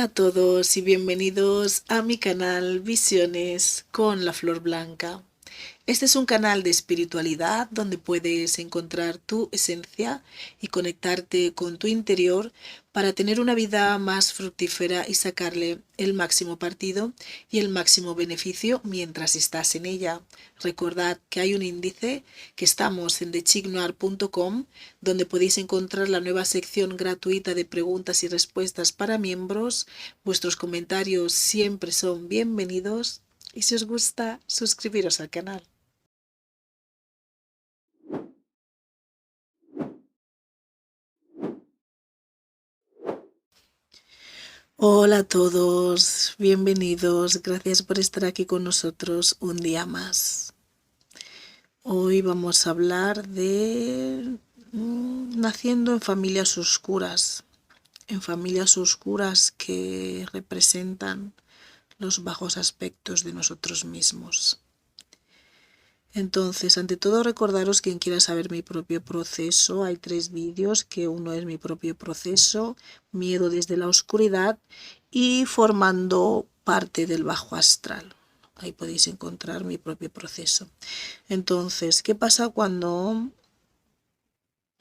Hola a todos y bienvenidos a mi canal Visiones con la Flor Blanca. Este es un canal de espiritualidad donde puedes encontrar tu esencia y conectarte con tu interior para tener una vida más fructífera y sacarle el máximo partido y el máximo beneficio mientras estás en ella. Recordad que hay un índice, que estamos en thechignoir.com, donde podéis encontrar la nueva sección gratuita de preguntas y respuestas para miembros. Vuestros comentarios siempre son bienvenidos y si os gusta, suscribiros al canal. Hola a todos, bienvenidos, gracias por estar aquí con nosotros un día más. Hoy vamos a hablar de naciendo en familias oscuras que representan los bajos aspectos de nosotros mismos. Entonces, ante todo, recordaros, quien quiera saber mi propio proceso, hay 3 vídeos, que uno es mi propio proceso, miedo desde la oscuridad y formando parte del bajo astral. Ahí podéis encontrar mi propio proceso. Entonces, ¿qué pasa cuando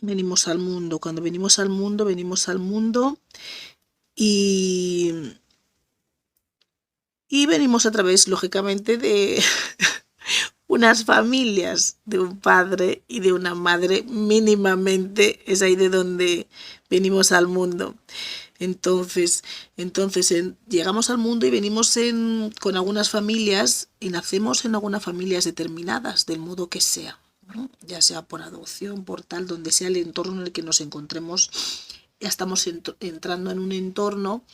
venimos al mundo? Cuando venimos al mundo y, y venimos a través, lógicamente, de unas familias, de un padre y de una madre, mínimamente es ahí de donde venimos al mundo. Entonces llegamos al mundo y venimos con algunas familias y nacemos en algunas familias determinadas, del modo que sea, ¿no? Ya sea por adopción, por tal, donde sea el entorno en el que nos encontremos, ya estamos entrando en un entorno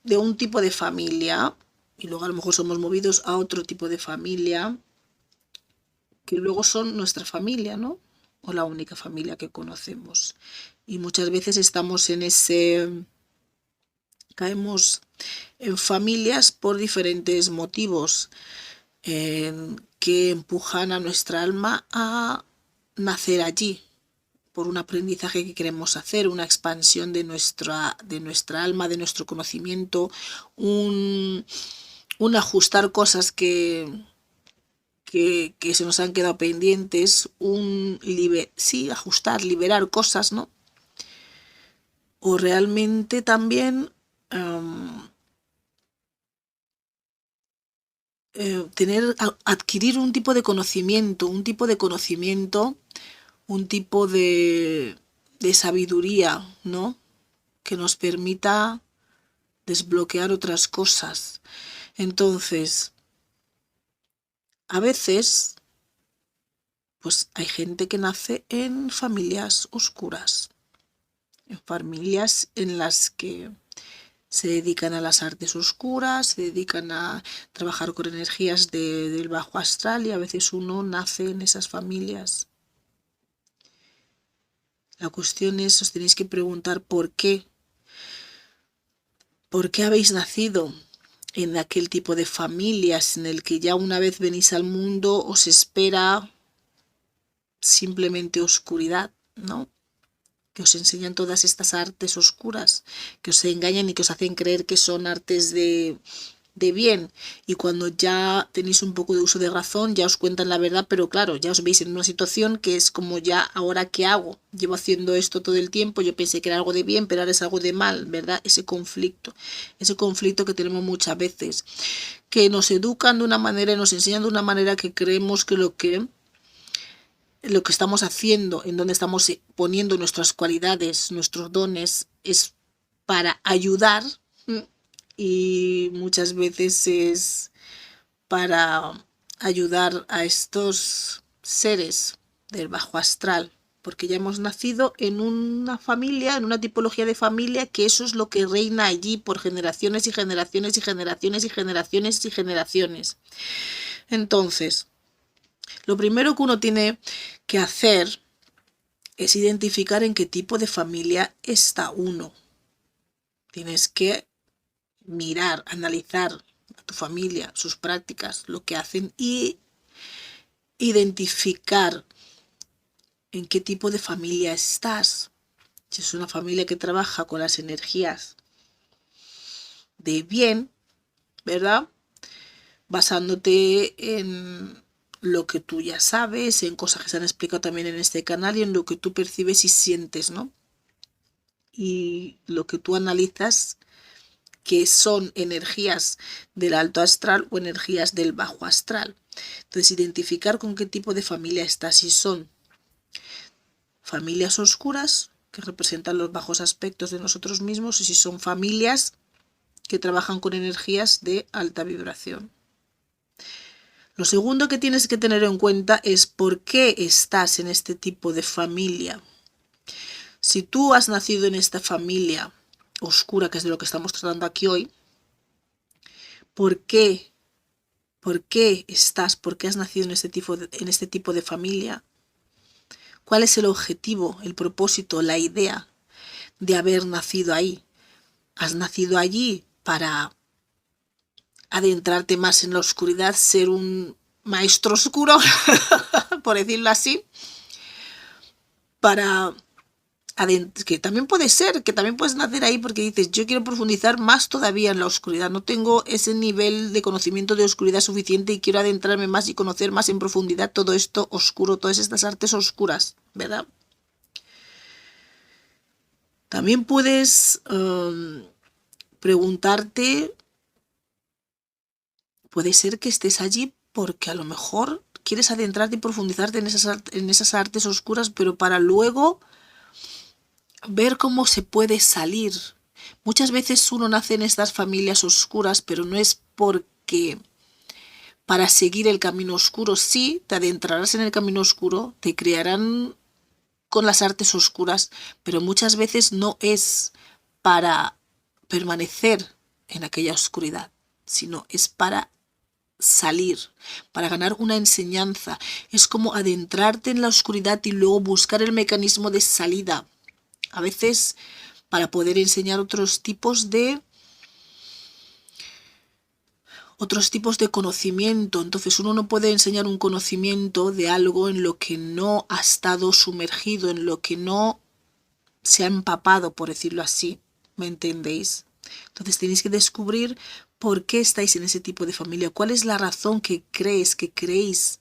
de un tipo de familia y luego a lo mejor somos movidos a otro tipo de familia que luego son nuestra familia, ¿no? O la única familia que conocemos. Y muchas veces estamos caemos en familias por diferentes motivos que empujan a nuestra alma a nacer allí, por un aprendizaje que queremos hacer, una expansión de nuestra alma, de nuestro conocimiento, un ajustar cosas que se nos han quedado pendientes, ajustar, liberar cosas, ¿no? O realmente también adquirir un tipo de conocimiento, un tipo de sabiduría, ¿no? Que nos permita desbloquear otras cosas. Entonces, a veces, pues hay gente que nace en familias oscuras, en familias en las que se dedican a las artes oscuras, se dedican a trabajar con energías del bajo astral y a veces uno nace en esas familias. La cuestión es, os tenéis que preguntar por qué. ¿Por qué habéis nacido en aquel tipo de familias en el que ya una vez venís al mundo os espera simplemente oscuridad, ¿no? Que os enseñan todas estas artes oscuras, que os engañan y que os hacen creer que son artes de bien, y cuando ya tenéis un poco de uso de razón ya os cuentan la verdad, pero claro, ya os veis en una situación que es como, ya, ¿ahora qué hago? Llevo haciendo esto todo el tiempo, yo pensé que era algo de bien, pero ahora es algo de mal, ¿verdad? Ese conflicto que tenemos muchas veces, que nos educan de una manera y nos enseñan de una manera que creemos que lo que estamos haciendo, en donde estamos poniendo nuestras cualidades, nuestros dones, es para ayudar, y muchas veces es para ayudar a estos seres del bajo astral, porque ya hemos nacido en una familia, en una tipología de familia, que eso es lo que reina allí por generaciones y generaciones y generaciones y generaciones y generaciones. Entonces, lo primero que uno tiene que hacer es identificar en qué tipo de familia está uno. Tienes que mirar, analizar a tu familia, sus prácticas, lo que hacen, y identificar en qué tipo de familia estás. Si es una familia que trabaja con las energías de bien, ¿verdad? Basándote en lo que tú ya sabes, en cosas que se han explicado también en este canal y en lo que tú percibes y sientes, ¿no? Y lo que tú analizas que son energías del alto astral o energías del bajo astral. Entonces, identificar con qué tipo de familia estás, si son familias oscuras, que representan los bajos aspectos de nosotros mismos, y si son familias que trabajan con energías de alta vibración. Lo segundo que tienes que tener en cuenta es por qué estás en este tipo de familia. Si tú has nacido en esta familia oscura, que es de lo que estamos tratando aquí hoy, ¿por qué? ¿Por qué estás? ¿Por qué has nacido en este tipo de familia? ¿Cuál es el objetivo, el propósito, la idea de haber nacido ahí? ¿Has nacido allí para adentrarte más en la oscuridad, ser un maestro oscuro, por decirlo así? Para que también puede ser, que también puedes nacer ahí porque dices, yo quiero profundizar más todavía en la oscuridad, no tengo ese nivel de conocimiento de oscuridad suficiente y quiero adentrarme más y conocer más en profundidad todo esto oscuro, todas estas artes oscuras, ¿verdad? También puedes preguntarte, puede ser que estés allí porque a lo mejor quieres adentrarte y profundizarte en esas artes oscuras, pero para luego ver cómo se puede salir. Muchas veces uno nace en estas familias oscuras, pero no es porque para seguir el camino oscuro. Sí, te adentrarás en el camino oscuro, te crearán con las artes oscuras, pero muchas veces no es para permanecer en aquella oscuridad, sino es para salir, para ganar una enseñanza. Es como adentrarte en la oscuridad y luego buscar el mecanismo de salida. A veces para poder enseñar otros tipos de conocimiento. Entonces uno no puede enseñar un conocimiento de algo en lo que no ha estado sumergido, en lo que no se ha empapado, por decirlo así. ¿Me entendéis? Entonces tenéis que descubrir por qué estáis en ese tipo de familia, cuál es la razón que creéis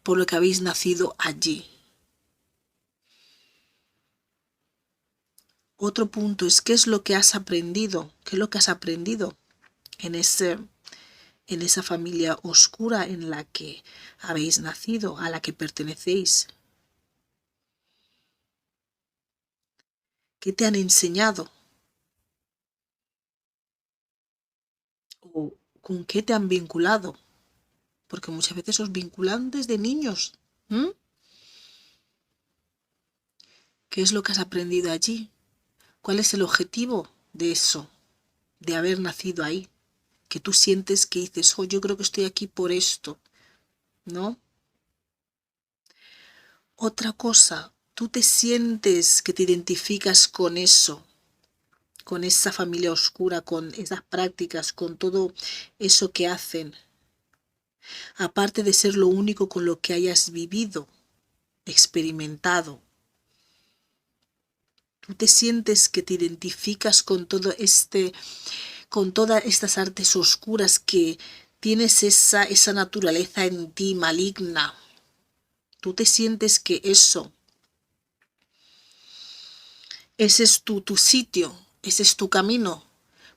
por lo que habéis nacido allí. Otro punto es qué es lo que has aprendido, qué es lo que has aprendido en esa familia oscura en la que habéis nacido, a la que pertenecéis. ¿Qué te han enseñado? ¿O con qué te han vinculado? Porque muchas veces os vinculan desde niños. ¿Qué es lo que has aprendido allí? ¿Cuál es el objetivo de eso, de haber nacido ahí? Que tú sientes que dices, oh, yo creo que estoy aquí por esto, ¿no? Otra cosa, tú te sientes que te identificas con eso, con esa familia oscura, con esas prácticas, con todo eso que hacen. Aparte de ser lo único con lo que hayas vivido, experimentado, tú te sientes que te identificas con con todas estas artes oscuras, que tienes esa naturaleza en ti maligna. Tú te sientes que ese es tu sitio, ese es tu camino.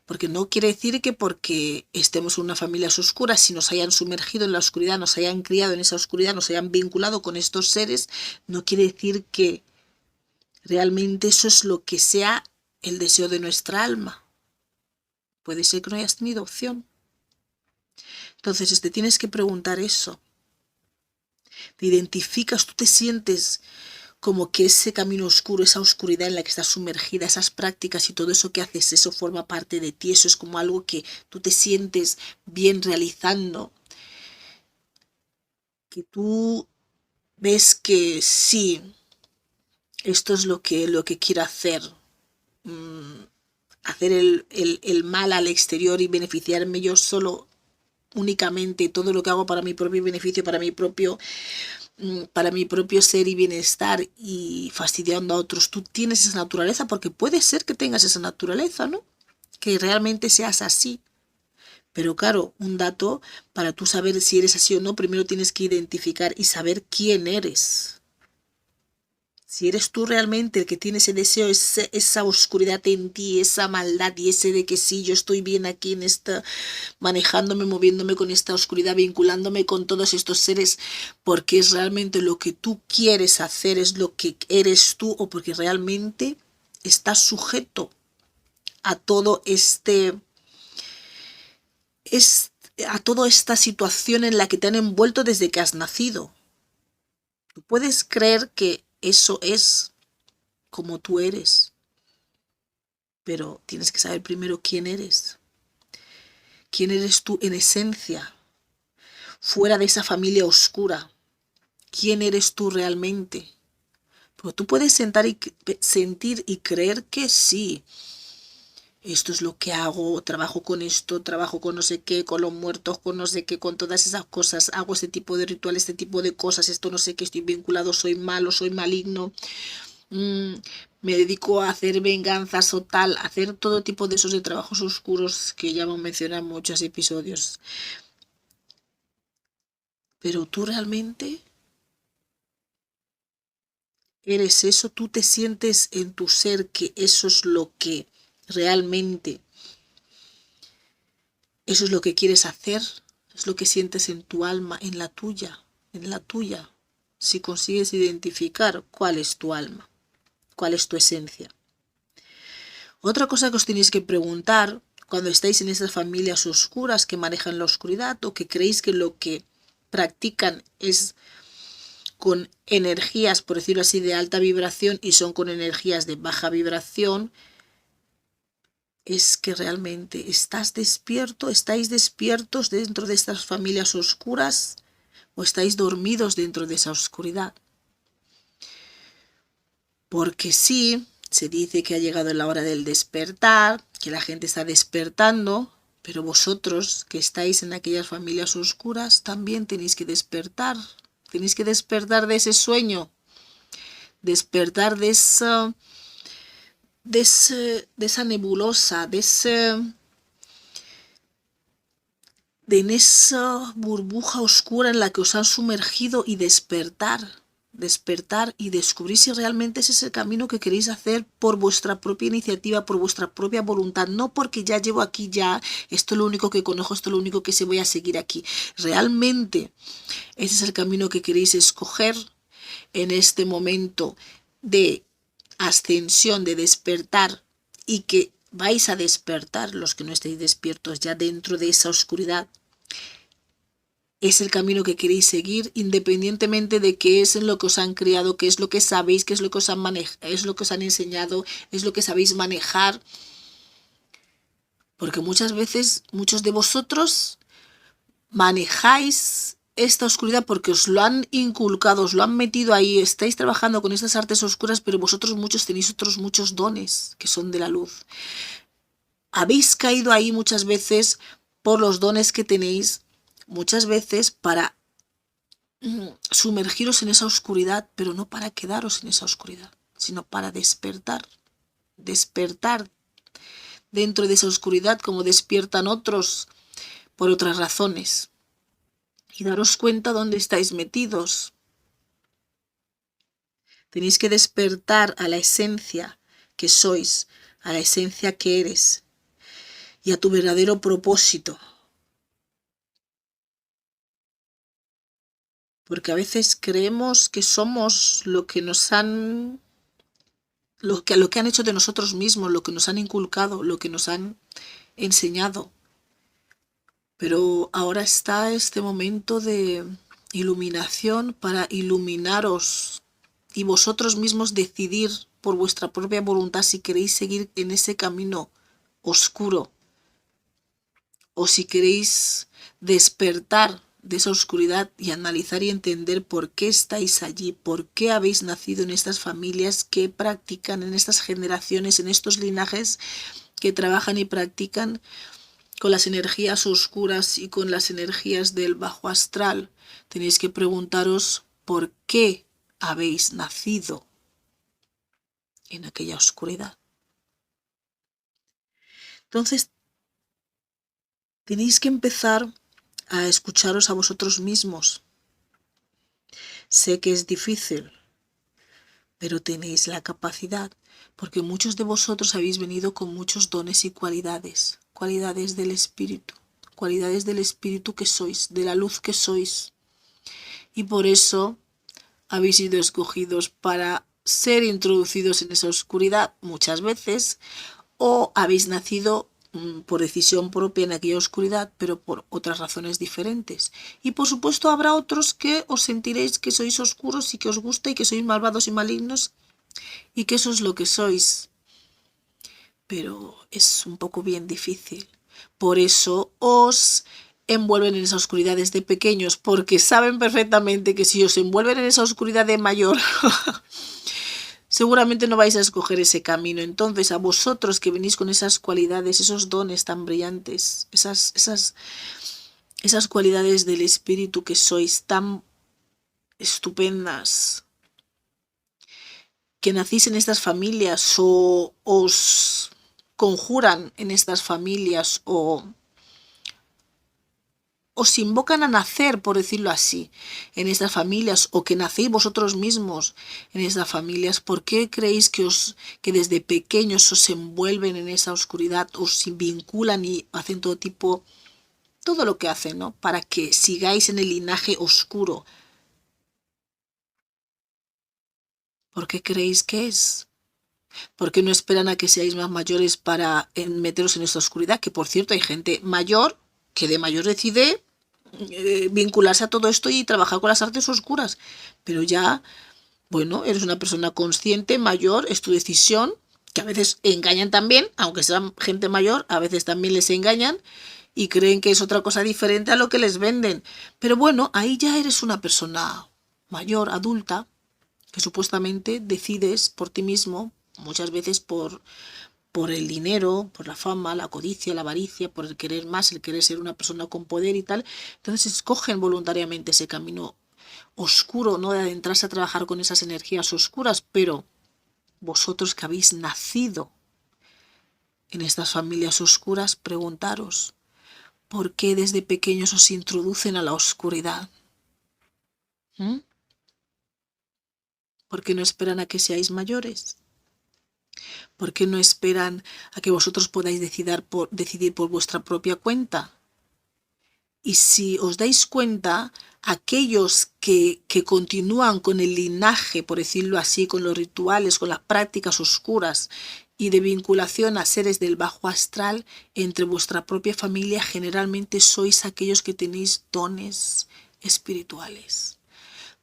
Porque no quiere decir que porque estemos en una familia oscura, si nos hayan sumergido en la oscuridad, nos hayan criado en esa oscuridad, nos hayan vinculado con estos seres, no quiere decir que realmente eso es lo que sea el deseo de nuestra alma. Puede ser que no hayas tenido opción. Entonces te tienes que preguntar eso. Te identificas, tú te sientes como que ese camino oscuro, esa oscuridad en la que estás sumergida, esas prácticas y todo eso que haces, eso forma parte de ti, eso es como algo que tú te sientes bien realizando, que tú ves que sí, esto es lo que quiero hacer, hacer el mal al exterior y beneficiarme yo solo, únicamente, todo lo que hago para mi propio beneficio, para mi propio ser y bienestar, y fastidiando a otros. Tú tienes esa naturaleza porque puede ser que tengas esa naturaleza, ¿no? que realmente seas así. Pero claro, un dato para tú saber si eres así o no, primero tienes que identificar y saber quién eres. Si eres tú realmente el que tiene ese deseo, esa oscuridad en ti, esa maldad y ese de que sí, yo estoy bien aquí en esta, manejándome, moviéndome con esta oscuridad, vinculándome con todos estos seres, porque es realmente lo que tú quieres hacer, es lo que eres tú, o porque realmente estás sujeto a todo a toda esta situación en la que te han envuelto desde que has nacido. Tú puedes creer que eso es como tú eres, pero tienes que saber primero quién eres. ¿Quién eres tú en esencia? Fuera de esa familia oscura. ¿Quién eres tú realmente? Porque tú puedes sentir y creer que sí. Esto es lo que hago, trabajo con esto, trabajo con no sé qué, con los muertos, con no sé qué, con todas esas cosas, hago este tipo de rituales, este tipo de cosas, esto no sé qué, estoy vinculado, soy malo, soy maligno, me dedico a hacer venganzas o tal, a hacer todo tipo de esos de trabajos oscuros que ya hemos mencionado en muchos episodios. Pero tú realmente eres eso, tú te sientes en tu ser que eso es lo que realmente, eso es lo que quieres hacer, es lo que sientes en tu alma, en la tuya, en la tuya. Si consigues identificar cuál es tu alma, cuál es tu esencia. Otra cosa que os tenéis que preguntar cuando estáis en esas familias oscuras que manejan la oscuridad o que creéis que lo que practican es con energías, por decirlo así, de alta vibración y son con energías de baja vibración, es que realmente estás despierto, estáis despiertos dentro de estas familias oscuras o estáis dormidos dentro de esa oscuridad. Porque sí, se dice que ha llegado la hora del despertar, que la gente está despertando, pero vosotros que estáis en aquellas familias oscuras también tenéis que despertar. Tenéis que despertar de ese sueño, despertar de esa nebulosa, de en esa burbuja oscura en la que os han sumergido y despertar y descubrir si realmente ese es el camino que queréis hacer por vuestra propia iniciativa, por vuestra propia voluntad, no porque ya llevo aquí ya, esto es lo único que conozco, esto es lo único que se voy a seguir aquí. Realmente ese es el camino que queréis escoger en este momento de ascensión, de despertar y que vais a despertar los que no estéis despiertos ya dentro de esa oscuridad. Es el camino que queréis seguir independientemente de qué es en lo que os han criado, qué es lo que sabéis, qué es lo que os han es lo que os han enseñado, es lo que sabéis manejar. Porque muchas veces muchos de vosotros manejáis esta oscuridad porque os lo han inculcado, os lo han metido ahí, estáis trabajando con estas artes oscuras, pero vosotros muchos tenéis otros muchos dones que son de la luz. Habéis caído ahí muchas veces por los dones que tenéis, muchas veces para sumergiros en esa oscuridad, pero no para quedaros en esa oscuridad, sino para despertar, despertar dentro de esa oscuridad como despiertan otros por otras razones y daros cuenta dónde estáis metidos. Tenéis que despertar a la esencia que sois, a la esencia que eres y a tu verdadero propósito. Porque a veces creemos que somos lo que nos han lo que han hecho de nosotros mismos, lo que nos han inculcado, lo que nos han enseñado. Pero ahora está este momento de iluminación para iluminaros y vosotros mismos decidir por vuestra propia voluntad si queréis seguir en ese camino oscuro o si queréis despertar de esa oscuridad y analizar y entender por qué estáis allí, por qué habéis nacido en estas familias que practican, en estas generaciones, en estos linajes que trabajan y practican con las energías oscuras y con las energías del bajo astral. Tenéis que preguntaros por qué habéis nacido en aquella oscuridad. Entonces, tenéis que empezar a escucharos a vosotros mismos. Sé que es difícil, pero tenéis la capacidad, porque muchos de vosotros habéis venido con muchos dones y cualidades, cualidades del espíritu que sois, de la luz que sois. Y por eso habéis sido escogidos para ser introducidos en esa oscuridad muchas veces, o habéis nacido por decisión propia en aquella oscuridad, pero por otras razones diferentes. Y por supuesto habrá otros que os sentiréis que sois oscuros y que os gusta y que sois malvados y malignos y que eso es lo que sois. Pero es un poco bien difícil. Por eso os envuelven en esa oscuridad desde pequeños, porque saben perfectamente que si os envuelven en esa oscuridad de mayor, seguramente no vais a escoger ese camino. Entonces, a vosotros que venís con esas cualidades, esos dones tan brillantes, esas cualidades del espíritu que sois tan estupendas, que nacís en estas familias o os conjuran en estas familias o os invocan a nacer, por decirlo así, en estas familias, o que nacéis vosotros mismos en estas familias. ¿Por qué creéis que desde pequeños os envuelven en esa oscuridad, os vinculan y hacen todo lo que hacen, ¿no? Para que sigáis en el linaje oscuro? ¿Por qué creéis que es? ¿Por qué no esperan a que seáis más mayores para meteros en esta oscuridad? Que por cierto hay gente mayor que de mayor decide vincularse a todo esto y trabajar con las artes oscuras. Pero ya, bueno, eres una persona consciente, mayor, es tu decisión, que a veces engañan también, aunque sean gente mayor, a veces también les engañan y creen que es otra cosa diferente a lo que les venden. Pero bueno, ahí ya eres una persona mayor, adulta, que supuestamente decides por ti mismo, muchas veces por el dinero, por la fama, la codicia, la avaricia, por el querer más, el querer ser una persona con poder y tal. Entonces escogen voluntariamente ese camino oscuro, ¿no? De adentrarse a trabajar con esas energías oscuras, pero vosotros que habéis nacido en estas familias oscuras, preguntaros, ¿por qué desde pequeños os introducen a la oscuridad? ¿Mm? ¿Por qué no esperan a que seáis mayores? ¿Por qué no esperan a que vosotros podáis decidir por vuestra propia cuenta? Y si os dais cuenta, aquellos que continúan con el linaje, por decirlo así, con los rituales, con las prácticas oscuras y de vinculación a seres del bajo astral, entre vuestra propia familia generalmente sois aquellos que tenéis dones espirituales.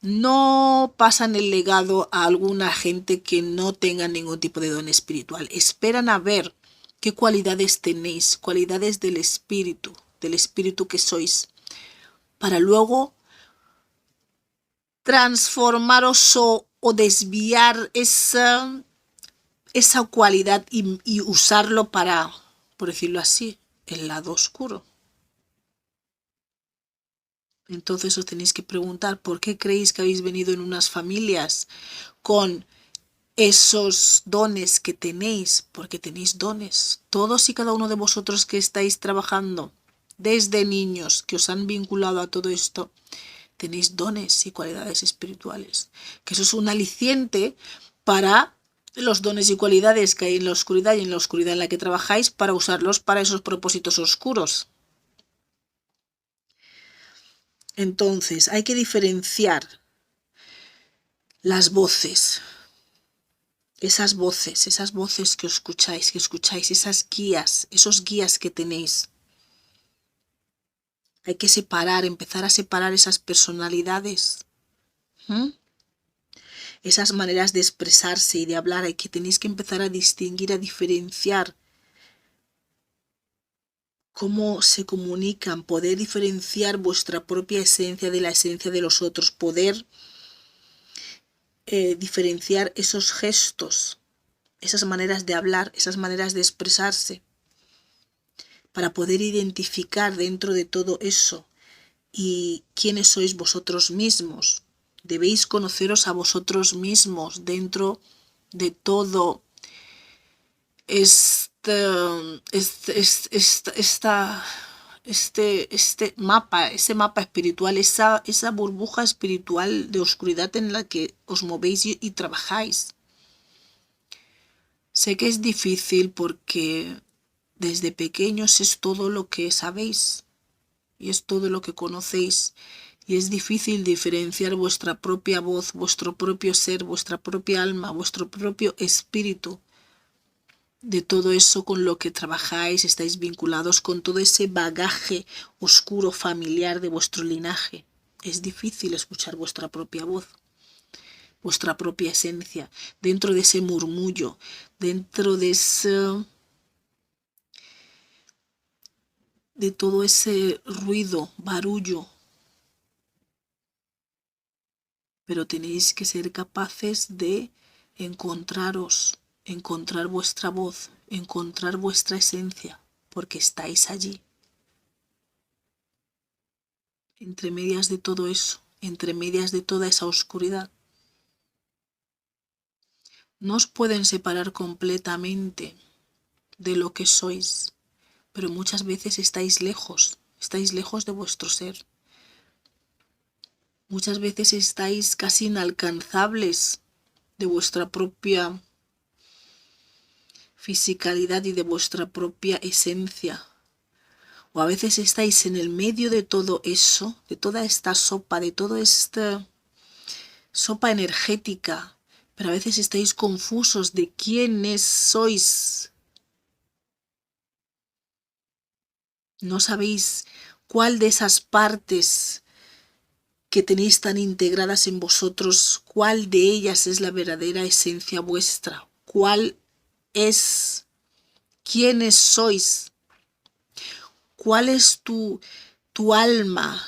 No pasan el legado a alguna gente que no tenga ningún tipo de don espiritual. Esperan a ver qué cualidades tenéis, cualidades del espíritu que sois, para luego transformaros o desviar esa cualidad y usarlo para, por decirlo así, el lado oscuro. Entonces os tenéis que preguntar por qué creéis que habéis venido en unas familias con esos dones que tenéis, porque tenéis dones. Todos y cada uno de vosotros que estáis trabajando desde niños, que os han vinculado a todo esto, tenéis dones y cualidades espirituales. Que eso es un aliciente para los dones y cualidades que hay en la oscuridad y en la oscuridad en la que trabajáis, para usarlos para esos propósitos oscuros. Entonces, hay que diferenciar las voces. Esas voces que escucháis, esas guías, esos guías que tenéis. Hay que empezar a separar esas personalidades. Esas maneras de expresarse y de hablar, tenéis que empezar a distinguir, a diferenciar cómo se comunican, poder diferenciar vuestra propia esencia de la esencia de los otros, poder diferenciar esos gestos, esas maneras de hablar, esas maneras de expresarse, para poder identificar dentro de todo eso y quiénes sois vosotros mismos. Debéis conoceros a vosotros mismos dentro de todo este mapa, ese mapa espiritual, esa burbuja espiritual de oscuridad en la que os movéis y trabajáis. Sé que es difícil porque desde pequeños es todo lo que sabéis y es todo lo que conocéis y es difícil diferenciar vuestra propia voz, vuestro propio ser, vuestra propia alma, vuestro propio espíritu de todo eso con lo que trabajáis, estáis vinculados con todo ese bagaje oscuro familiar de vuestro linaje. Es difícil escuchar vuestra propia voz, vuestra propia esencia, dentro de ese murmullo, dentro de todo ese ruido, barullo. Pero tenéis que ser capaces de encontraros, encontrar vuestra voz, encontrar vuestra esencia, porque estáis allí. Entre medias de todo eso, entre medias de toda esa oscuridad. No os pueden separar completamente de lo que sois, pero muchas veces estáis lejos de vuestro ser. Muchas veces estáis casi inalcanzables de vuestra propia fisicalidad y de vuestra propia esencia. O a veces estáis en el medio de todo eso, de toda esta sopa, de toda esta sopa energética, pero a veces estáis confusos de quiénes sois. No sabéis cuál de esas partes que tenéis tan integradas en vosotros, cuál de ellas es la verdadera esencia vuestra, cuál es, quiénes sois, cuál es tu alma.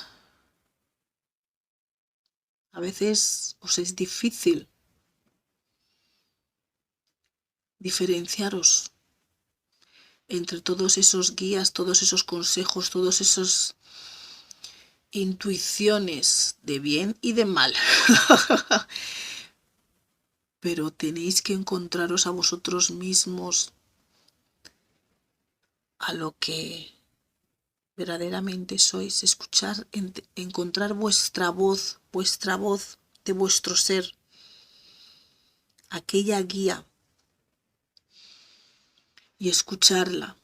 A veces os es difícil diferenciaros entre todos esos guías, todos esos consejos, todos esos intuiciones de bien y de mal. Pero tenéis que encontraros a vosotros mismos, a lo que verdaderamente sois, escuchar, encontrar vuestra voz de vuestro ser, aquella guía, y escucharla,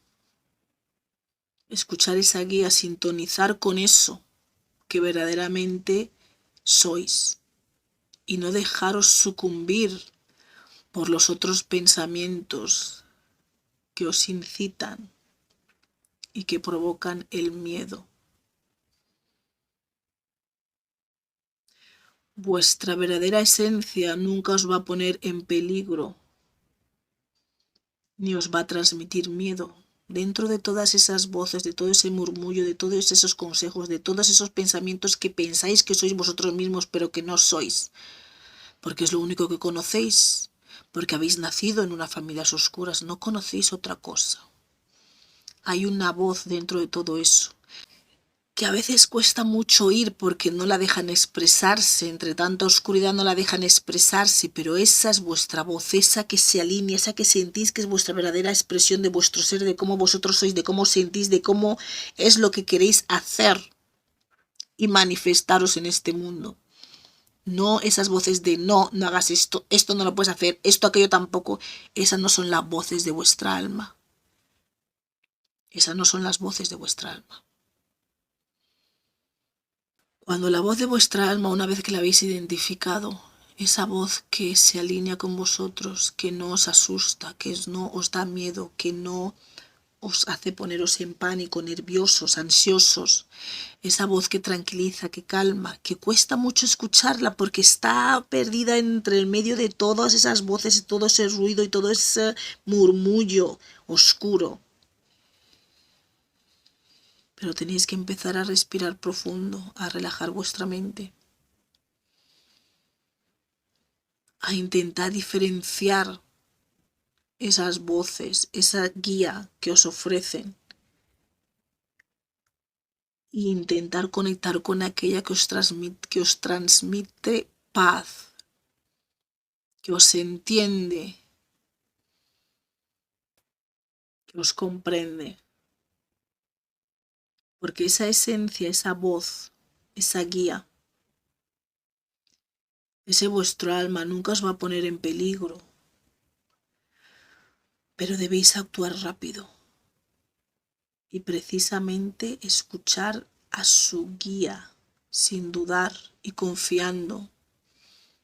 escuchar esa guía, sintonizar con eso que verdaderamente sois y no dejaros sucumbir por los otros pensamientos que os incitan y que provocan el miedo. Vuestra verdadera esencia nunca os va a poner en peligro ni os va a transmitir miedo. Dentro de todas esas voces, de todo ese murmullo, de todos esos consejos, de todos esos pensamientos que pensáis que sois vosotros mismos pero que no sois, porque es lo único que conocéis, porque habéis nacido en unas familias oscuras, no conocéis otra cosa. Hay una voz dentro de todo eso, que a veces cuesta mucho oír porque no la dejan expresarse, entre tanta oscuridad no la dejan expresarse, pero esa es vuestra voz, esa que se alinea, esa que sentís que es vuestra verdadera expresión de vuestro ser, de cómo vosotros sois, de cómo sentís, de cómo es lo que queréis hacer y manifestaros en este mundo. No esas voces de no, no hagas esto, esto no lo puedes hacer, esto, aquello tampoco. Esas no son las voces de vuestra alma. Esas no son las voces de vuestra alma. Cuando la voz de vuestra alma, una vez que la habéis identificado, esa voz que se alinea con vosotros, que no os asusta, que no os da miedo, que no os hace poneros en pánico, nerviosos, ansiosos, esa voz que tranquiliza, que calma, que cuesta mucho escucharla porque está perdida entre el medio de todas esas voces, todo ese ruido y todo ese murmullo oscuro. Pero tenéis que empezar a respirar profundo, a relajar vuestra mente, a intentar diferenciar esas voces, esa guía que os ofrecen e intentar conectar con aquella que os transmite paz, que os entiende, que os comprende. Porque esa esencia, esa voz, esa guía, ese vuestro alma nunca os va a poner en peligro. Pero debéis actuar rápido y precisamente escuchar a su guía sin dudar y confiando,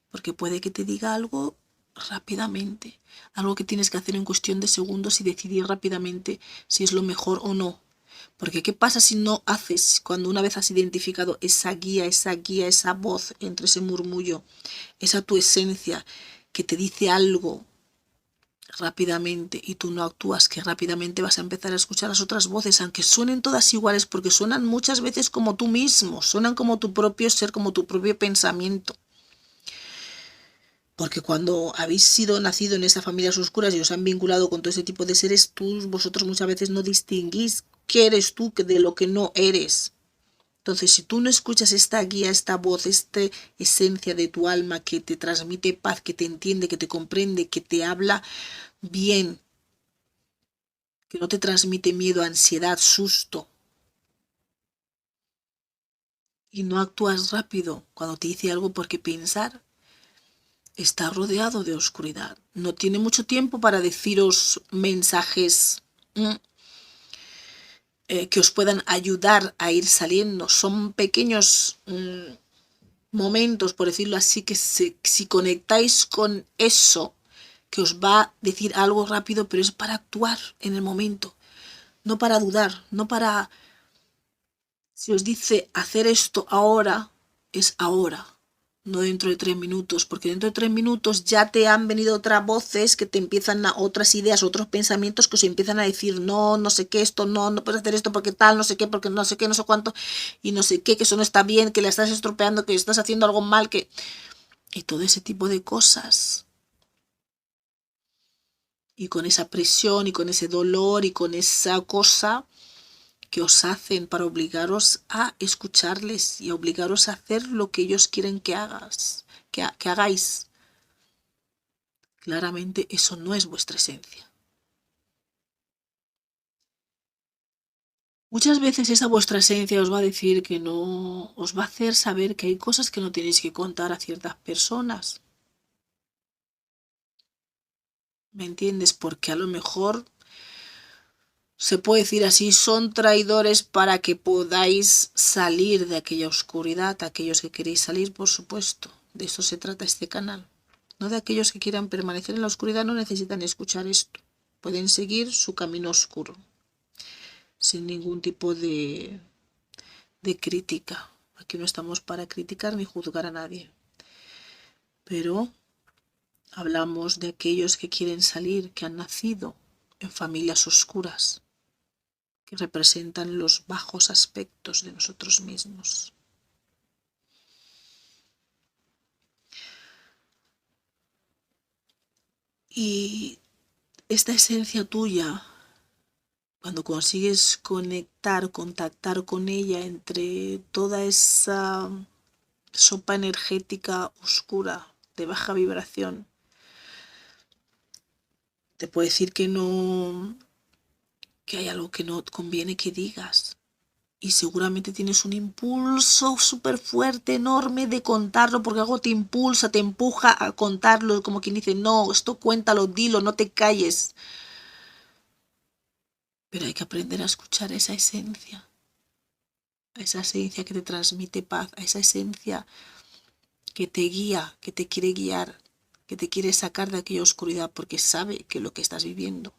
porque puede que te diga algo rápidamente, algo que tienes que hacer en cuestión de segundos y decidir rápidamente si es lo mejor o no. Porque ¿qué pasa si no haces cuando una vez has identificado esa guía, esa voz entre ese murmullo, esa tu esencia que te dice algo rápidamente y tú no actúas, que rápidamente vas a empezar a escuchar las otras voces, aunque suenen todas iguales, porque suenan muchas veces como tú mismo, suenan como tu propio ser, como tu propio pensamiento? Porque cuando habéis sido nacido en esas familias oscuras y os han vinculado con todo ese tipo de seres, vosotros muchas veces no distinguís qué eres tú de lo que no eres. Entonces, si tú no escuchas esta guía, esta voz, esta esencia de tu alma que te transmite paz, que te entiende, que te comprende, que te habla bien, que no te transmite miedo, ansiedad, susto, y no actúas rápido cuando te dice algo, porque pensar está rodeado de oscuridad. No tiene mucho tiempo para deciros mensajes que os puedan ayudar a ir saliendo. Son pequeños momentos, por decirlo así, que si conectáis con eso, que os va a decir algo rápido, pero es para actuar en el momento, no para dudar, no para... Si os dice hacer esto ahora, es ahora, no dentro de 3 minutos, porque dentro de 3 minutos ya te han venido otras voces que te empiezan a otras ideas, otros pensamientos que os empiezan a decir no, no sé qué, esto no, no puedes hacer esto porque tal, no sé qué, porque no sé qué, no sé cuánto, y no sé qué, que eso no está bien, que le estás estropeando, que estás haciendo algo mal, que... Y todo ese tipo de cosas. Y con esa presión y con ese dolor y con esa cosa que os hacen para obligaros a escucharles y obligaros a hacer lo que ellos quieren que hagáis. Claramente eso no es vuestra esencia. Muchas veces esa vuestra esencia os va a decir que no, os va a hacer saber que hay cosas que no tenéis que contar a ciertas personas. ¿Me entiendes? Porque a lo mejor se puede decir así, son traidores para que podáis salir de aquella oscuridad, aquellos que queréis salir, por supuesto. De eso se trata este canal. No de aquellos que quieran permanecer en la oscuridad, no necesitan escuchar esto. Pueden seguir su camino oscuro, sin ningún tipo de crítica. Aquí no estamos para criticar ni juzgar a nadie. Pero hablamos de aquellos que quieren salir, que han nacido en familias oscuras, que representan los bajos aspectos de nosotros mismos. Y esta esencia tuya, cuando consigues conectar, contactar con ella entre toda esa sopa energética oscura, de baja vibración, te puedo decir que no, que hay algo que no conviene que digas. Y seguramente tienes un impulso súper fuerte, enorme de contarlo, porque algo te impulsa, te empuja a contarlo, como quien dice, no, esto cuéntalo, dilo, no te calles. Pero hay que aprender a escuchar esa esencia, a esa esencia que te transmite paz, a esa esencia que te guía, que te quiere guiar, que te quiere sacar de aquella oscuridad, porque sabe que lo que estás viviendo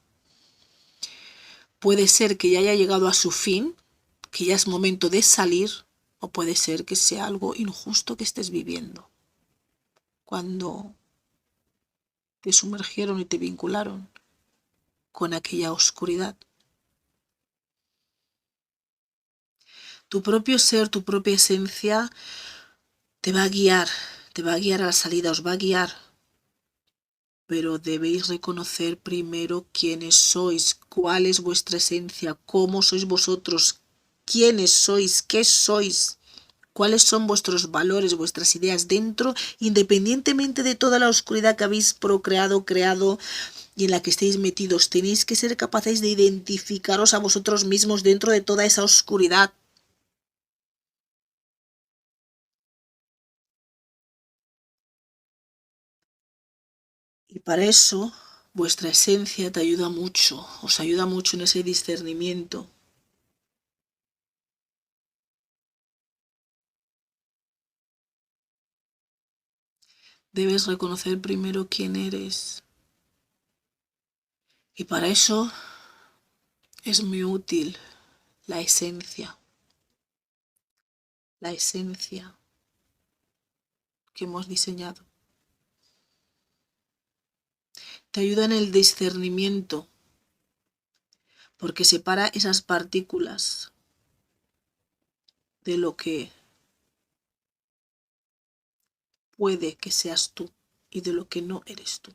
puede ser que ya haya llegado a su fin, que ya es momento de salir, o puede ser que sea algo injusto que estés viviendo. Cuando te sumergieron y te vincularon con aquella oscuridad. Tu propio ser, tu propia esencia te va a guiar a la salida, os va a guiar. Pero debéis reconocer primero quiénes sois, cuál es vuestra esencia, cómo sois vosotros, quiénes sois, qué sois, cuáles son vuestros valores, vuestras ideas dentro, independientemente de toda la oscuridad que habéis procreado, creado y en la que estéis metidos. Tenéis que ser capaces de identificaros a vosotros mismos dentro de toda esa oscuridad. Y para eso, vuestra esencia te ayuda mucho, os ayuda mucho en ese discernimiento. Debes reconocer primero quién eres. Y para eso es muy útil la esencia. La esencia que hemos diseñado. Te ayuda en el discernimiento, porque separa esas partículas de lo que puede que seas tú y de lo que no eres tú.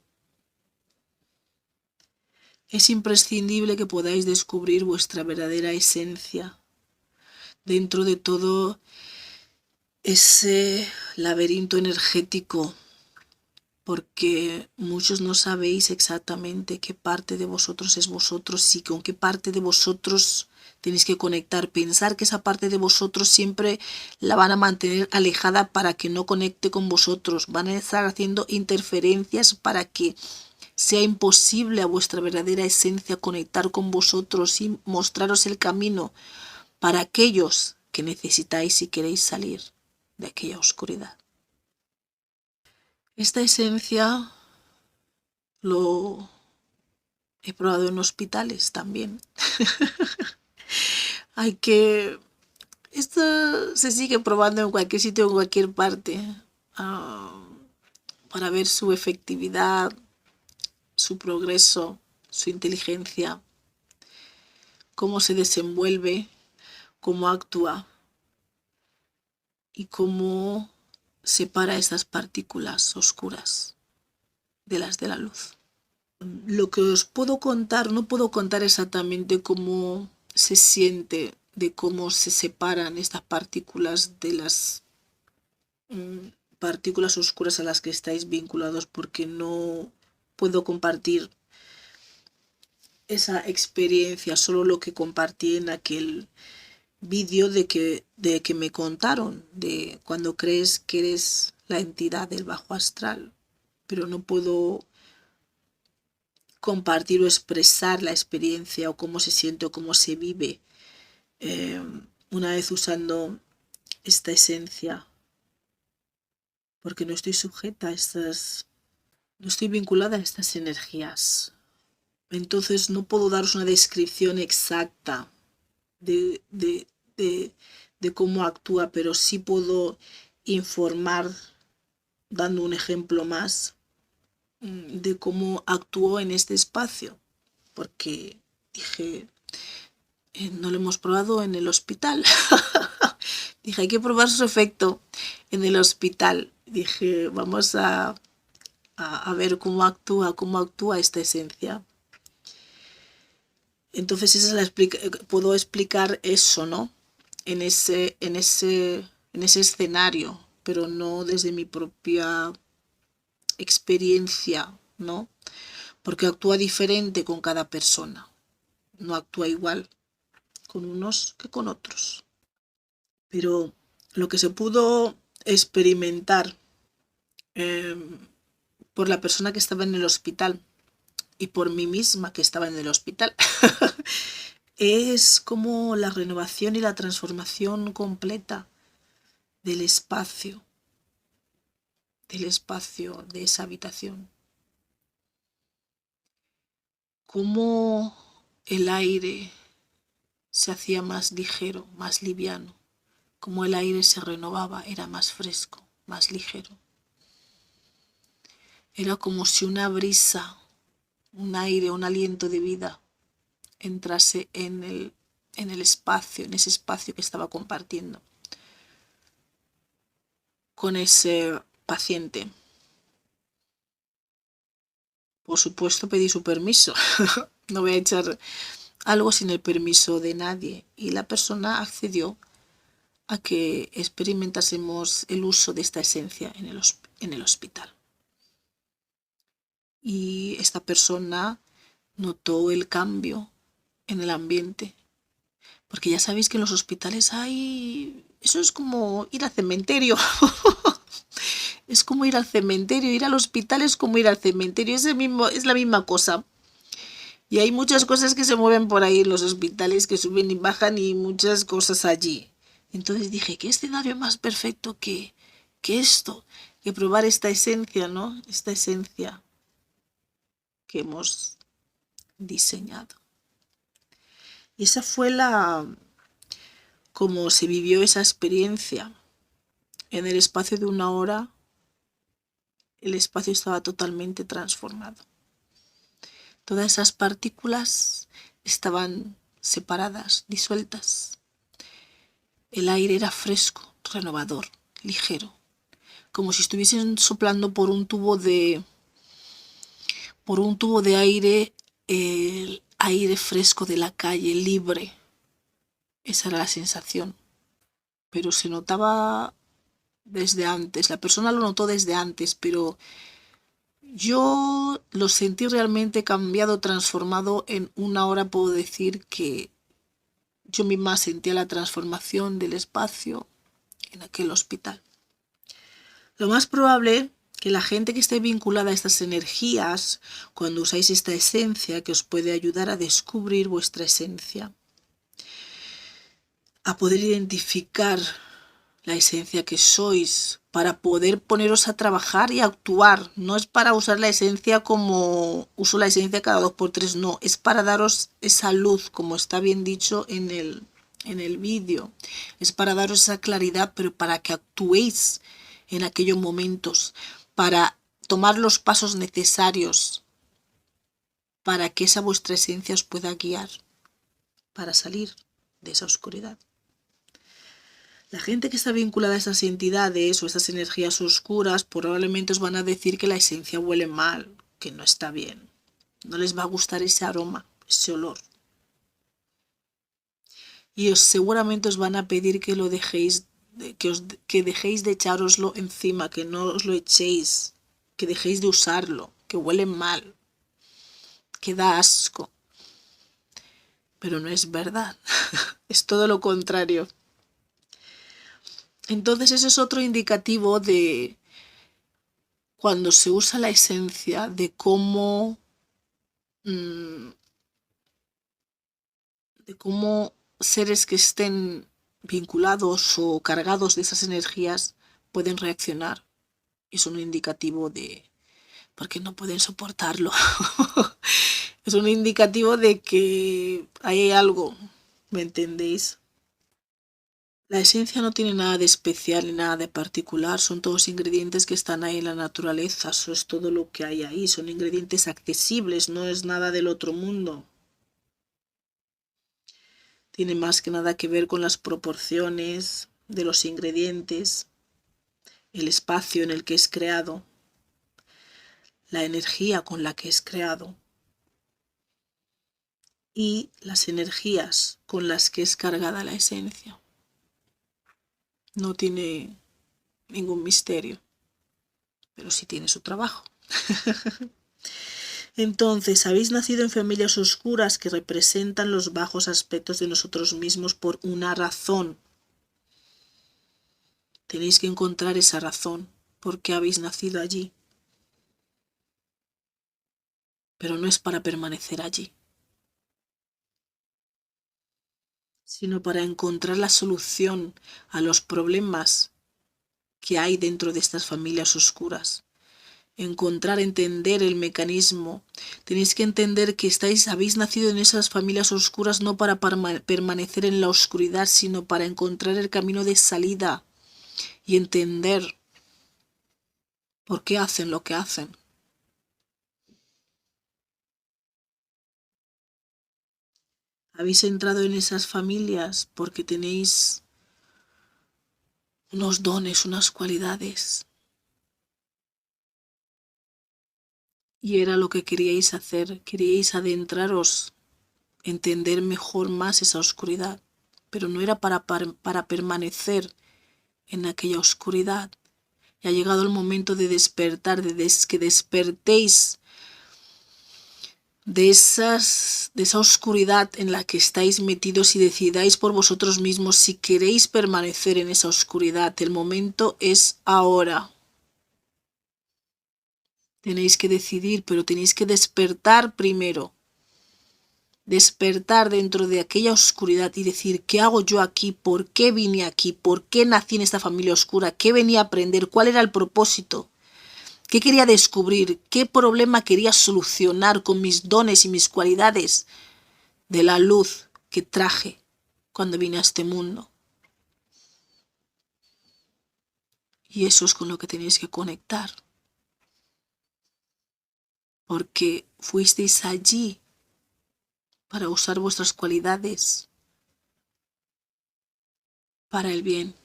Es imprescindible que podáis descubrir vuestra verdadera esencia dentro de todo ese laberinto energético, porque muchos no sabéis exactamente qué parte de vosotros es vosotros y con qué parte de vosotros tenéis que conectar. Pensar que esa parte de vosotros siempre la van a mantener alejada para que no conecte con vosotros. Van a estar haciendo interferencias para que sea imposible a vuestra verdadera esencia conectar con vosotros y mostraros el camino para aquellos que necesitáis y queréis salir de aquella oscuridad. Esta esencia lo he probado en hospitales también. Hay que... Esto se sigue probando en cualquier sitio, en cualquier parte, para ver su efectividad, su progreso, su inteligencia, cómo se desenvuelve, cómo actúa y cómo separa esas partículas oscuras de las de la luz. Lo que os puedo contar, no puedo contar exactamente cómo se siente, de cómo se separan estas partículas de las partículas oscuras a las que estáis vinculados, porque no puedo compartir esa experiencia, solo lo que compartí en aquel vídeo de que me contaron, de cuando crees que eres la entidad del bajo astral, pero no puedo compartir o expresar la experiencia o cómo se siente o cómo se vive una vez usando esta esencia, porque no estoy sujeta a estas, no estoy vinculada a estas energías. Entonces no puedo daros una descripción exacta de, de, de, de cómo actúa, pero sí puedo informar, dando un ejemplo más, de cómo actuó en este espacio, porque dije, no lo hemos probado en el hospital. Dije, hay que probar su efecto en el hospital. Dije, vamos a ver cómo actúa esta esencia. Entonces esa es puedo explicar eso, ¿no? En ese escenario, pero no desde mi propia experiencia, ¿no? Porque actúa diferente con cada persona. No actúa igual con unos que con otros. Pero lo que se pudo experimentar por la persona que estaba en el hospital y por mí misma que estaba en el hospital es como la renovación y la transformación completa del espacio de esa habitación. Cómo el aire se hacía más ligero, más liviano. Cómo el aire se renovaba, era más fresco, más ligero. Era como si una brisa, un aire, un aliento de vida entrase en el espacio, en ese espacio que estaba compartiendo con ese paciente. Por supuesto pedí su permiso. No voy a echar algo sin el permiso de nadie. Y la persona accedió a que experimentásemos el uso de esta esencia en el hospital. Y esta persona notó el cambio en el ambiente, porque ya sabéis que en los hospitales hay... Eso es como ir al cementerio. Es como ir al cementerio, ir al hospital es como ir al cementerio, es la misma cosa. Y hay muchas cosas que se mueven por ahí en los hospitales, que suben y bajan y muchas cosas allí. Entonces dije, ¿qué escenario más perfecto que esto? Que probar esta esencia, ¿no? Esta esencia que hemos diseñado. Y esa fue como se vivió esa experiencia. En el espacio de 1 hora, el espacio estaba totalmente transformado. Todas esas partículas estaban separadas, disueltas. El aire era fresco, renovador, ligero, como si estuviesen soplando por un tubo de aire, el aire fresco de la calle, libre. Esa era la sensación. Pero se notaba desde antes, la persona lo notó desde antes, pero yo lo sentí realmente cambiado, transformado. En 1 hora puedo decir que yo misma sentía la transformación del espacio en aquel hospital. Lo más probable que la gente que esté vinculada a estas energías, cuando usáis esta esencia, que os puede ayudar a descubrir vuestra esencia, a poder identificar la esencia que sois, para poder poneros a trabajar y a actuar. No es para usar la esencia como uso la esencia cada 2 por 3, no, es para daros esa luz, como está bien dicho en el vídeo. Es para daros esa claridad, pero para que actuéis en aquellos momentos, para tomar los pasos necesarios para que esa vuestra esencia os pueda guiar para salir de esa oscuridad. La gente que está vinculada a esas entidades o esas energías oscuras probablemente os van a decir que la esencia huele mal, que no está bien. No les va a gustar ese aroma, ese olor. Y seguramente os van a pedir que lo dejéis, que dejéis de echároslo encima, que no os lo echéis, que dejéis de usarlo, que huele mal, que da asco. Pero no es verdad, es todo lo contrario. Entonces ese es otro indicativo de cuando se usa la esencia, de cómo seres que estén vinculados o cargados de esas energías pueden reaccionar. Es un indicativo de porque no pueden soportarlo. Es un indicativo de que hay algo, ¿me entendéis? La esencia no tiene nada de especial ni nada de particular, son todos ingredientes que están ahí en la naturaleza, eso es todo lo que hay ahí, son ingredientes accesibles, no es nada del otro mundo. Tiene más que nada que ver con las proporciones de los ingredientes, el espacio en el que es creado, la energía con la que es creado y las energías con las que es cargada la esencia. No tiene ningún misterio, pero sí tiene su trabajo. Entonces, habéis nacido en familias oscuras que representan los bajos aspectos de nosotros mismos por una razón. Tenéis que encontrar esa razón, por qué habéis nacido allí. Pero no es para permanecer allí, sino para encontrar la solución a los problemas que hay dentro de estas familias oscuras. Encontrar, entender el mecanismo. Tenéis que entender que habéis nacido en esas familias oscuras no para permanecer en la oscuridad, sino para encontrar el camino de salida y entender por qué hacen lo que hacen. Habéis entrado en esas familias porque tenéis unos dones, unas cualidades. Y era lo que queríais hacer, queríais adentraros, entender mejor más esa oscuridad. pero no era para permanecer en aquella oscuridad. Y ha llegado el momento de despertar, que despertéis de esa oscuridad en la que estáis metidos y decidáis por vosotros mismos si queréis permanecer en esa oscuridad. El momento es ahora. Tenéis que decidir, pero tenéis que despertar primero. Despertar dentro de aquella oscuridad y decir, ¿qué hago yo aquí? ¿Por qué vine aquí? ¿Por qué nací en esta familia oscura? ¿Qué venía a aprender? ¿Cuál era el propósito? ¿Qué quería descubrir? ¿Qué problema quería solucionar con mis dones y mis cualidades de la luz que traje cuando vine a este mundo? Y eso es con lo que tenéis que conectar. Porque fuisteis allí para usar vuestras cualidades para el bien.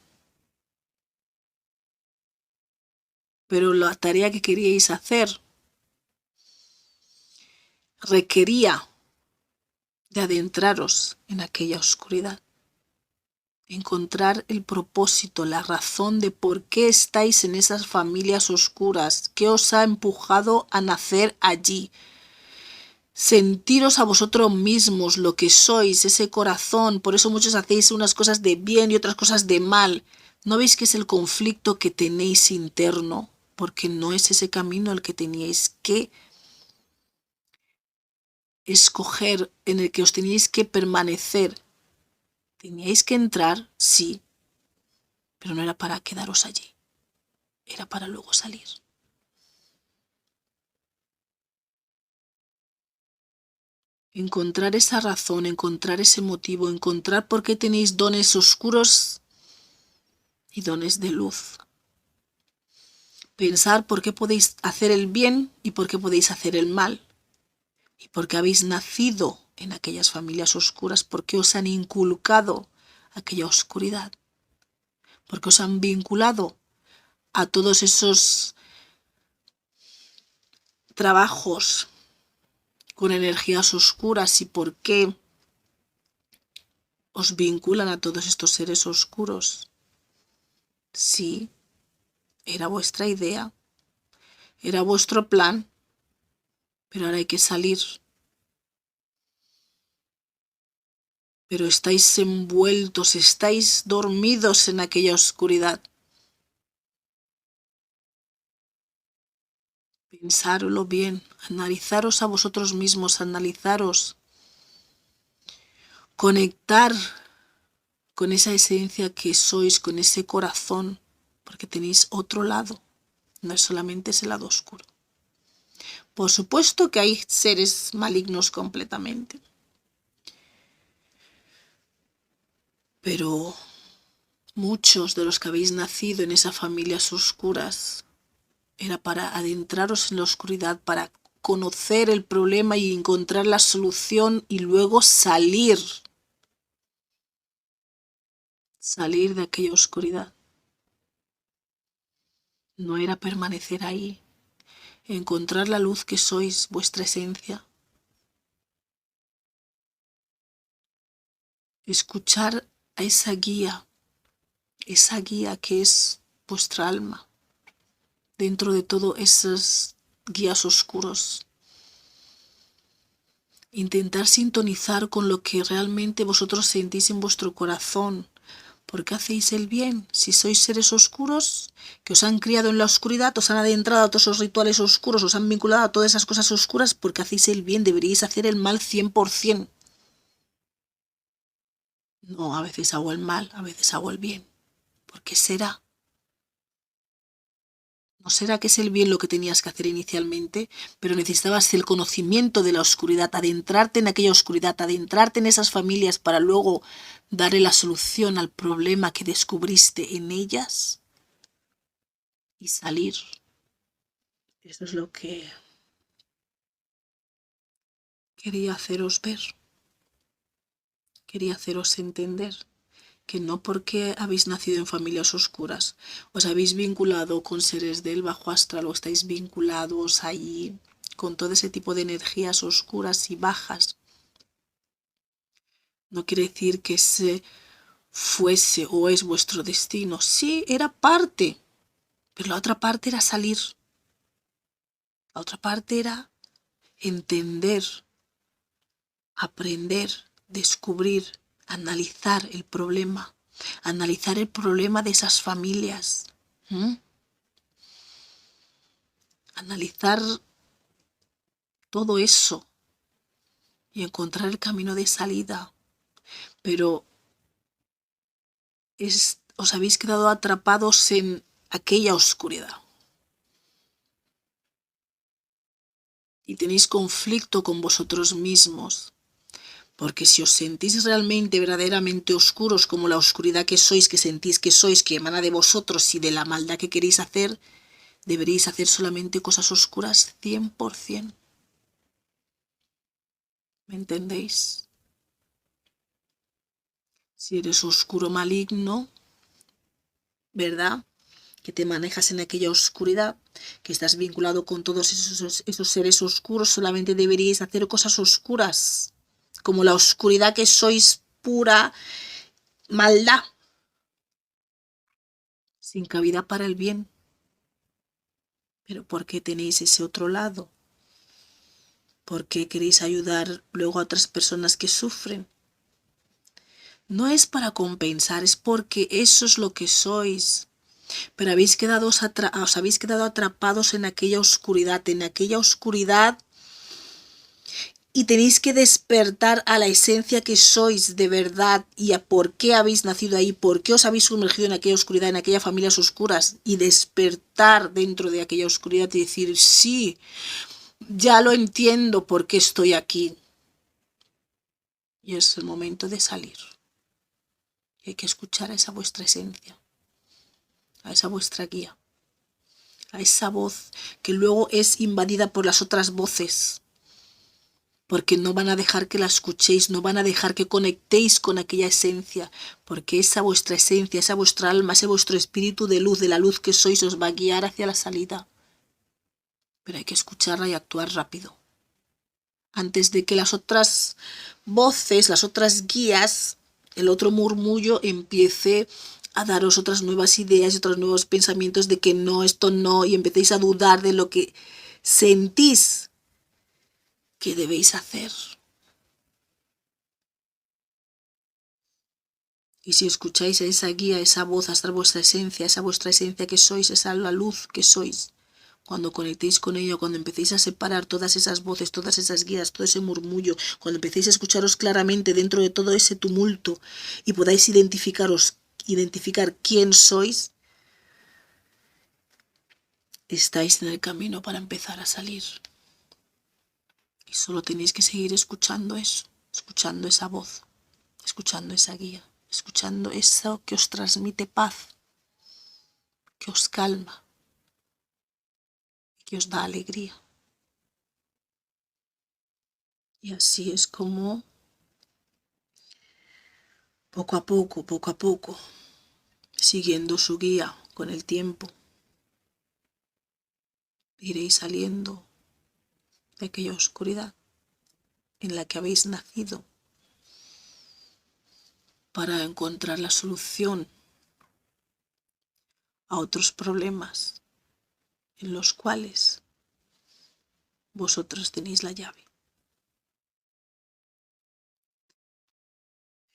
Pero la tarea que queríais hacer requería de adentraros en aquella oscuridad. Encontrar el propósito, la razón de por qué estáis en esas familias oscuras, qué os ha empujado a nacer allí. Sentiros a vosotros mismos lo que sois, ese corazón. Por eso muchos hacéis unas cosas de bien y otras cosas de mal. ¿No veis que es el conflicto que tenéis interno? Porque no es ese camino el que teníais que escoger, en el que os teníais que permanecer. Teníais que entrar, sí, pero no era para quedaros allí. Era para luego salir. Encontrar esa razón, encontrar ese motivo, encontrar por qué tenéis dones oscuros y dones de luz. Pensar por qué podéis hacer el bien y por qué podéis hacer el mal. Y por qué habéis nacido en aquellas familias oscuras, por qué os han inculcado aquella oscuridad. Por qué os han vinculado a todos esos trabajos con energías oscuras y por qué os vinculan a todos estos seres oscuros. Sí, era vuestra idea, era vuestro plan, pero ahora hay que salir. Pero estáis envueltos, estáis dormidos en aquella oscuridad. Pensároslo bien, analizaros a vosotros mismos, analizaros. Conectar con esa esencia que sois, con ese corazón, porque tenéis otro lado, no es solamente ese lado oscuro. Por supuesto que hay seres malignos completamente, pero muchos de los que habéis nacido en esas familias oscuras era para adentraros en la oscuridad, para conocer el problema y encontrar la solución y luego salir de aquella oscuridad. No era permanecer ahí, encontrar la luz que sois, vuestra esencia. Escuchar a esa guía que es vuestra alma, dentro de todos esos guías oscuros. Intentar sintonizar con lo que realmente vosotros sentís en vuestro corazón. ¿Por qué hacéis el bien? Si sois seres oscuros, que os han criado en la oscuridad, os han adentrado a todos esos rituales oscuros, os han vinculado a todas esas cosas oscuras, ¿por qué hacéis el bien? Deberíais hacer el mal 100%. No, a veces hago el mal, a veces hago el bien. ¿Por qué será? ¿No será que es el bien lo que tenías que hacer inicialmente? Pero necesitabas el conocimiento de la oscuridad, adentrarte en aquella oscuridad, adentrarte en esas familias para luego darle la solución al problema que descubriste en ellas y salir. Eso es lo que quería haceros ver. Quería haceros entender que no porque habéis nacido en familias oscuras, os habéis vinculado con seres del bajo astral o estáis vinculados ahí con todo ese tipo de energías oscuras y bajas. No quiere decir que fuese o es vuestro destino. Sí, era parte, pero la otra parte era salir. La otra parte era entender, aprender, descubrir, analizar el problema de esas familias, analizar todo eso y encontrar el camino de salida. Pero os habéis quedado atrapados en aquella oscuridad. Y tenéis conflicto con vosotros mismos. Porque si os sentís realmente, verdaderamente oscuros, como la oscuridad que sois, que sentís que sois, que emana de vosotros y de la maldad que queréis hacer, deberéis hacer solamente cosas oscuras 100%. ¿Me entendéis? Si eres oscuro maligno, ¿verdad? Que te manejas en aquella oscuridad, que estás vinculado con todos esos seres oscuros, solamente deberíais hacer cosas oscuras, como la oscuridad que sois, pura maldad, sin cabida para el bien. Pero ¿por qué tenéis ese otro lado? ¿Por qué queréis ayudar luego a otras personas que sufren? No es para compensar, es porque eso es lo que sois. Pero os habéis quedado atrapados en aquella oscuridad, y tenéis que despertar a la esencia que sois de verdad y a por qué habéis nacido ahí, por qué os habéis sumergido en aquella oscuridad, en aquellas familias oscuras, y despertar dentro de aquella oscuridad y decir, sí, ya lo entiendo por qué estoy aquí. Y es el momento de salir. Y hay que escuchar a esa vuestra esencia, a esa vuestra guía, a esa voz que luego es invadida por las otras voces, porque no van a dejar que la escuchéis, no van a dejar que conectéis con aquella esencia, porque esa vuestra esencia, esa vuestra alma, ese vuestro espíritu de luz, de la luz que sois, os va a guiar hacia la salida. Pero hay que escucharla y actuar rápido, antes de que las otras voces, las otras guías, el otro murmullo empiece a daros otras nuevas ideas y otros nuevos pensamientos de que no, esto no, y empecéis a dudar de lo que sentís que debéis hacer. Y si escucháis a esa guía, a esa voz, hasta vuestra esencia, esa vuestra esencia que sois, esa la luz que sois, cuando conectéis con ello, cuando empecéis a separar todas esas voces, todas esas guías, todo ese murmullo, cuando empecéis a escucharos claramente dentro de todo ese tumulto y podáis identificar quién sois, estáis en el camino para empezar a salir. Y solo tenéis que seguir escuchando eso, escuchando esa voz, escuchando esa guía, escuchando eso que os transmite paz, que os calma, que os da alegría. Y así es como poco a poco, siguiendo su guía con el tiempo, iréis saliendo de aquella oscuridad en la que habéis nacido para encontrar la solución a otros problemas en los cuales vosotros tenéis la llave.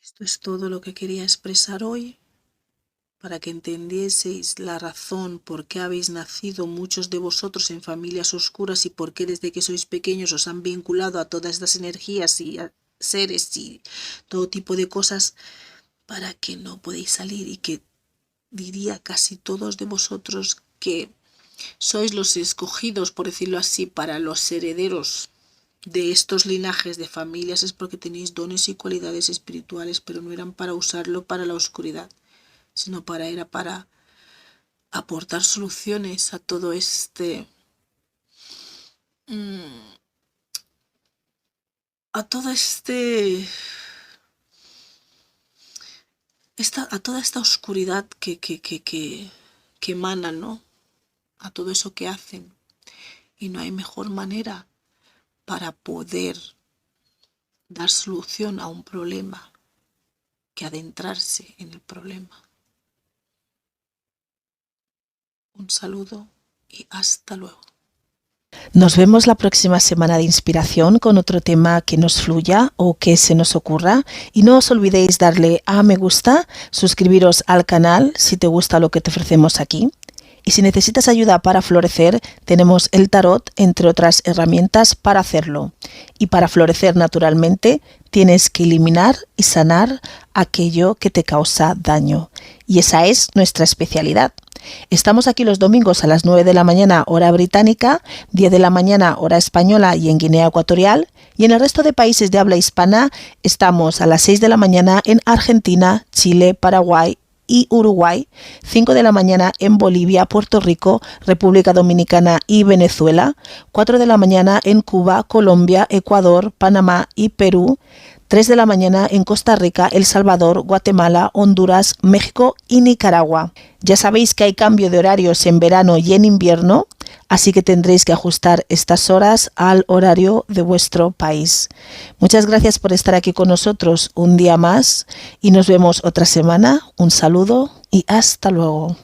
Esto es todo lo que quería expresar hoy, para que entendieseis la razón por qué habéis nacido muchos de vosotros en familias oscuras y por qué desde que sois pequeños os han vinculado a todas estas energías y a seres y todo tipo de cosas, para que no podéis salir, y que diría casi todos de vosotros que sois los escogidos, por decirlo así, para los herederos de estos linajes de familias, es porque tenéis dones y cualidades espirituales, pero no eran para usarlo para la oscuridad, sino era para aportar soluciones a todo a toda esta oscuridad que emana, ¿no? A todo eso que hacen. Y no hay mejor manera para poder dar solución a un problema que adentrarse en el problema. Un saludo y hasta luego. Nos vemos la próxima semana de inspiración con otro tema que nos fluya o que se nos ocurra. Y no os olvidéis darle a me gusta, suscribiros al canal si te gusta lo que te ofrecemos aquí. Y si necesitas ayuda para florecer, tenemos el tarot, entre otras herramientas para hacerlo. Y para florecer naturalmente, tienes que eliminar y sanar aquello que te causa daño. Y esa es nuestra especialidad. Estamos aquí los domingos a las 9 de la mañana hora británica, 10 de la mañana hora española y en Guinea Ecuatorial, y en el resto de países de habla hispana estamos a las 6 de la mañana en Argentina, Chile, Paraguay y Uruguay, 5 de la mañana en Bolivia, Puerto Rico, República Dominicana y Venezuela, 4 de la mañana en Cuba, Colombia, Ecuador, Panamá y Perú, 3 de la mañana en Costa Rica, El Salvador, Guatemala, Honduras, México y Nicaragua. Ya sabéis que hay cambio de horarios en verano y en invierno, así que tendréis que ajustar estas horas al horario de vuestro país. Muchas gracias por estar aquí con nosotros un día más y nos vemos otra semana. Un saludo y hasta luego.